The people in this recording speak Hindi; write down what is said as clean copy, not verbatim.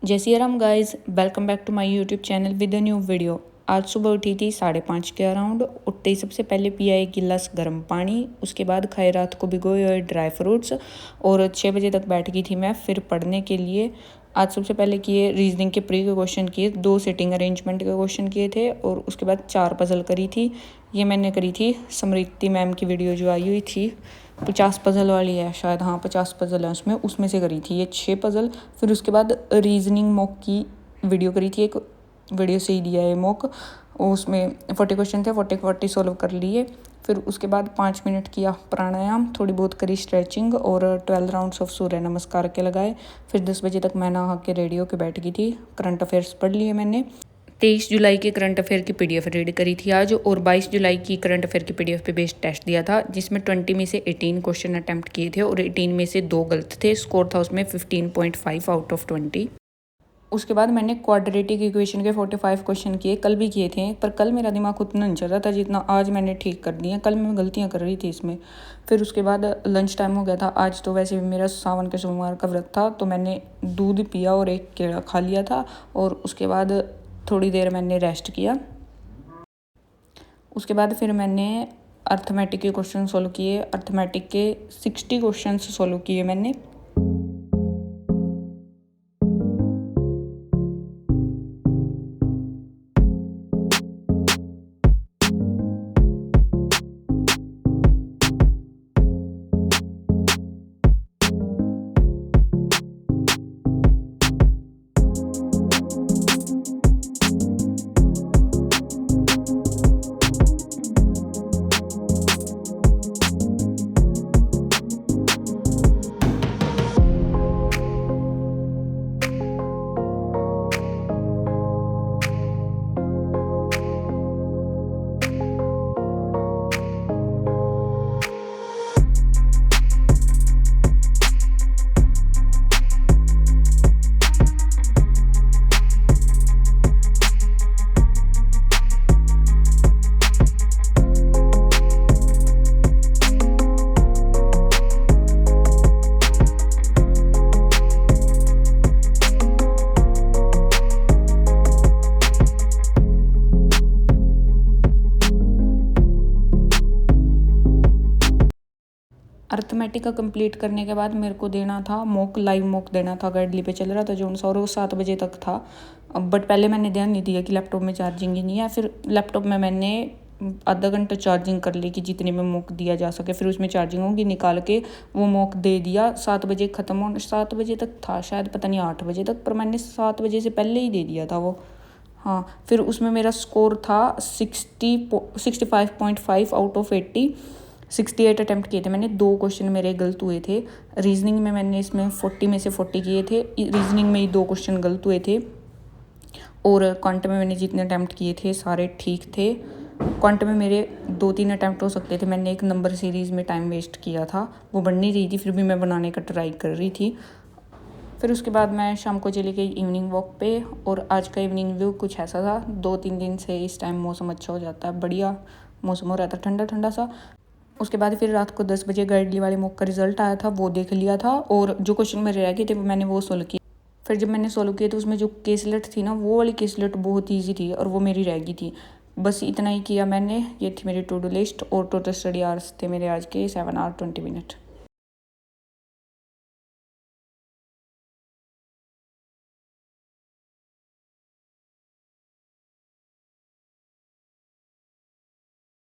जय Siya Ram guys, welcome back to my YouTube channel with a new video. आज सुबह उठी थी 5:30 के अराउंड। उठते ही सबसे पहले पिया एक गिलास गर्म पानी, उसके बाद खाए रात को भिगोए हुए ड्राई फ्रूट्स और 6 बजे तक बैठ गई थी मैं फिर पढ़ने के लिए। आज सबसे पहले किए रीजनिंग के प्री के क्वेश्चन किए, 2 सिटिंग अरेंजमेंट के क्वेश्चन किए थे और उसके बाद 4 पजल करी थी। ये मैंने करी थी स्मृति मैम की वीडियो जो आई हुई थी, 50 पजल वाली है शायद, हाँ 50 पजल है उसमें से करी थी ये 6 पजल। फिर उसके बाद रीजनिंग मॉक की वीडियो करी थी, एक वीडियो से ही दिया है मॉक, उसमें 40 क्वेश्चन थे, 40 सॉल्व कर लिए। फिर उसके बाद 5 मिनट किया प्राणायाम, थोड़ी बहुत करी स्ट्रेचिंग और 12 राउंड्स ऑफ सूर्य नमस्कार के लगाए। फिर 10 बजे तक मैं नहा के रेडी होकर बैठ गई थी। करंट अफेयर्स पढ़ लिए मैंने। 23 जुलाई के करंट अफेयर की पीडीएफ रीड करी थी आज, और 22 जुलाई की करंट अफेयर की पीडीएफ पे बेस्ड टेस्ट दिया था, जिसमें 20 में से 18 क्वेश्चन अटैम्प्ट किए थे और 18 में से 2 गलत थे। स्कोर था उसमें 15.5 आउट ऑफ 20। उसके बाद मैंने क्वाड्रेटिक इक्वेशन के 45 क्वेश्चन किए, कल भी किए थे, पर कल मेरा दिमाग उतना नहीं चल रहा था जितना आज मैंने ठीक कर दिया। कल मैं गलतियाँ कर रही थी इसमें। फिर उसके बाद लंच टाइम हो गया था। आज तो वैसे भी मेरा सावन के सोमवार का व्रत था, तो मैंने दूध पिया और एक केला खा लिया था, और उसके बाद थोड़ी देर मैंने रेस्ट किया। उसके बाद फिर मैंने अर्थमेटिक के क्वेश्चन सोल्व किए। अर्थमेटिक के 60 क्वेश्चन सोल्व किए मैंने। अर्थमेटिक का कंप्लीट करने के बाद मेरे को देना था मॉक, लाइव मॉक देना था। गाइडली पे चल रहा था जो सा, और वो 7 बजे तक था। बट पहले मैंने ध्यान नहीं दिया कि लैपटॉप में चार्जिंग ही नहीं है। फिर लैपटॉप में मैंने आधा घंटा चार्जिंग कर ली कि जितने में मॉक दिया जा सके, फिर उसमें चार्जिंग होगी, निकाल के वो मॉक दे दिया। 7 बजे ख़त्म हो, 7 बजे तक था शायद, पता नहीं 8 बजे तक, पर मैंने 7 बजे से पहले ही दे दिया था वो। हाँ, फिर उसमें मेरा स्कोर था 65.5 आउट ऑफ 80। 68 अटैम्प्ट किए थे मैंने, 2 क्वेश्चन मेरे गलत हुए थे। रीजनिंग में मैंने इसमें 40 में से 40 किए थे। रीजनिंग में ही 2 क्वेश्चन गलत हुए थे, और क्वांट में मैंने जितने अटैम्प्ट किए थे सारे ठीक थे। क्वांट में मेरे 2-3 अटैम्प्ट हो सकते थे। मैंने एक नंबर सीरीज़ में टाइम वेस्ट किया था, वो बन नहीं रही थी, फिर भी मैं बनाने का ट्राई कर रही थी। फिर उसके बाद मैं शाम को चली गई इवनिंग वॉक पे, और आज का इवनिंग व्यू कुछ ऐसा था। 2-3 दिन से इस टाइम मौसम अच्छा हो जाता है, बढ़िया मौसम हो रहा था, ठंडा ठंडा सा। उसके बाद फिर रात को 10 बजे गाइडली वाले मॉक का रिजल्ट आया था, वो देख लिया था, और जो क्वेश्चन मेरे रह गए थे मैंने वो सोल्व किए। फिर जब मैंने सोल्व किए तो उसमें जो केसलेट थी ना, वो वाली केसलेट बहुत ईजी थी और वो मेरी रह गई थी। बस इतना ही किया मैंने। ये थी मेरी टू डू लिस्ट, और टोटल स्टडी आवर्स थे मेरे आज के 7 आवर 20 मिनट।